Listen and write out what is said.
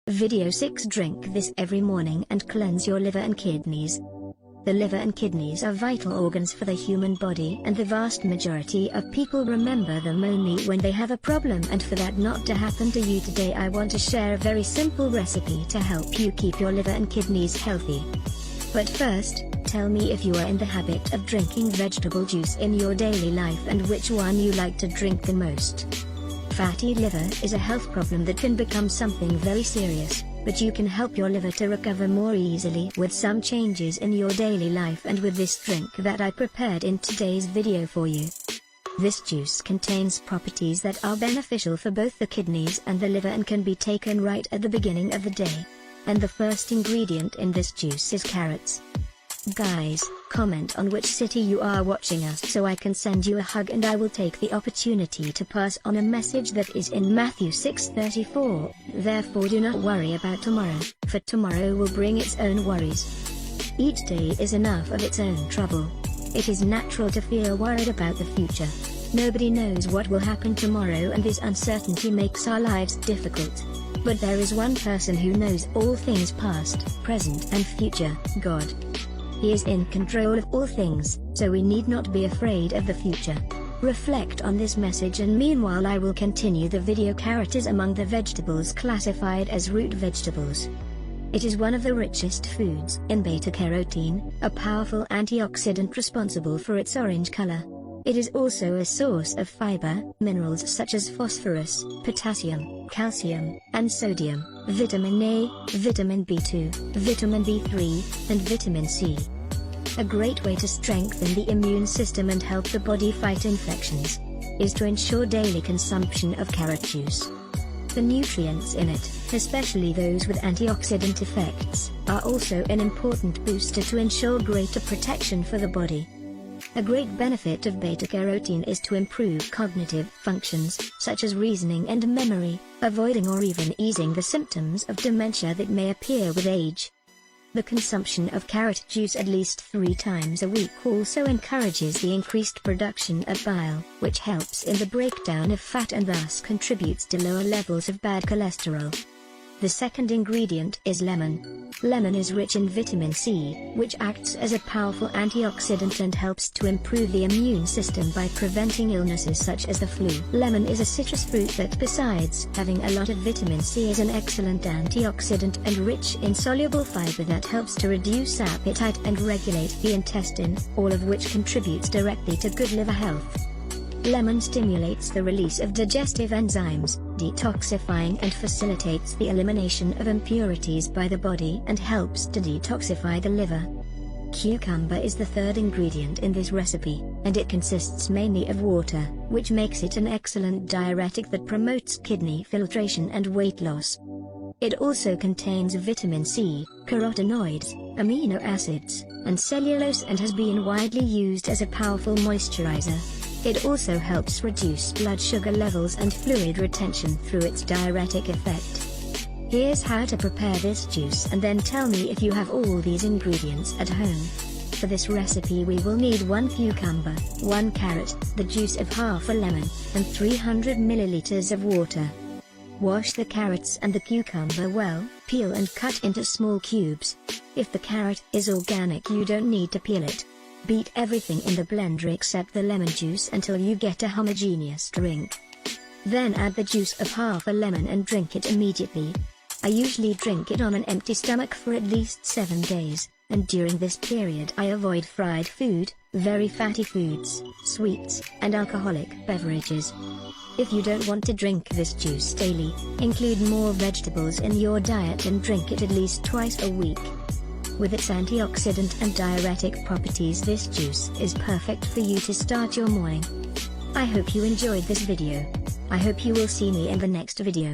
Video 6. Drink this every morning and cleanse your liver and kidneys. The liver and kidneys are vital organs for the human body, and the vast majority of people remember them only when they have a problem. And for that not to happen to you today, I want to share a very simple recipe to help you keep your liver and kidneys healthy. But first, tell me if you are in the habit of drinking vegetable juice in your daily life and which one you like to drink the most. Fatty liver is a health problem that can become something very serious, but you can help your liver to recover more easily with some changes in your daily life and with this drink that I prepared in today's video for you. This juice contains properties that are beneficial for both the kidneys and the liver and can be taken right at the beginning of the day. And the first ingredient in this juice is carrots. Guys, comment on which city you are watching us so I can send you a hug, and I will take the opportunity to pass on a message that is in Matthew 6:34. Therefore do not worry about tomorrow, for tomorrow will bring its own worries. Each day is enough of its own trouble. It is natural to feel worried about the future. Nobody knows what will happen tomorrow, and this uncertainty makes our lives difficult. But there is one person who knows all things past, present and future: God. He is in control of all things, so we need not be afraid of the future. Reflect on this message, and meanwhile I will continue the video. Carrot is among the vegetables classified as root vegetables. It is one of the richest foods in beta-carotene, a powerful antioxidant responsible for its orange color. It is also a source of fiber, minerals such as phosphorus, potassium, calcium, and sodium, vitamin A, vitamin B2, vitamin B3, and vitamin C. A great way to strengthen the immune system and help the body fight infections is to ensure daily consumption of carrot juice. The nutrients in it, especially those with antioxidant effects, are also an important booster to ensure greater protection for the body. A great benefit of beta-carotene is to improve cognitive functions, such as reasoning and memory, avoiding or even easing the symptoms of dementia that may appear with age. The consumption of carrot juice at least 3 times a week also encourages the increased production of bile, which helps in the breakdown of fat and thus contributes to lower levels of bad cholesterol. The second ingredient is lemon. Lemon is rich in vitamin C, which acts as a powerful antioxidant and helps to improve the immune system by preventing illnesses such as the flu. Lemon is a citrus fruit that, besides having a lot of vitamin C, is an excellent antioxidant and rich in soluble fiber that helps to reduce appetite and regulate the intestine, all of which contributes directly to good liver health. Lemon stimulates the release of digestive enzymes, detoxifying and facilitates the elimination of impurities by the body and helps to detoxify the liver. Cucumber is the third ingredient in this recipe, and it consists mainly of water, which makes it an excellent diuretic that promotes kidney filtration and weight loss. It also contains vitamin C, carotenoids, amino acids, and cellulose, and has been widely used as a powerful moisturizer. It also helps reduce blood sugar levels and fluid retention through its diuretic effect. Here's how to prepare this juice, and then tell me if you have all these ingredients at home. For this recipe we will need 1 cucumber, 1 carrot, the juice of half a lemon, and 300 milliliters of water. Wash the carrots and the cucumber well, peel and cut into small cubes. If the carrot is organic, you don't need to peel it. Beat everything in the blender except the lemon juice until you get a homogeneous drink. Then add the juice of half a lemon and drink it immediately. I usually drink it on an empty stomach for at least 7 days, and during this period I avoid fried food, very fatty foods, sweets, and alcoholic beverages. If you don't want to drink this juice daily, include more vegetables in your diet and drink it at least twice a week. With its antioxidant and diuretic properties, this juice is perfect for you to start your morning. I hope you enjoyed this video. I hope you will see me in the next video.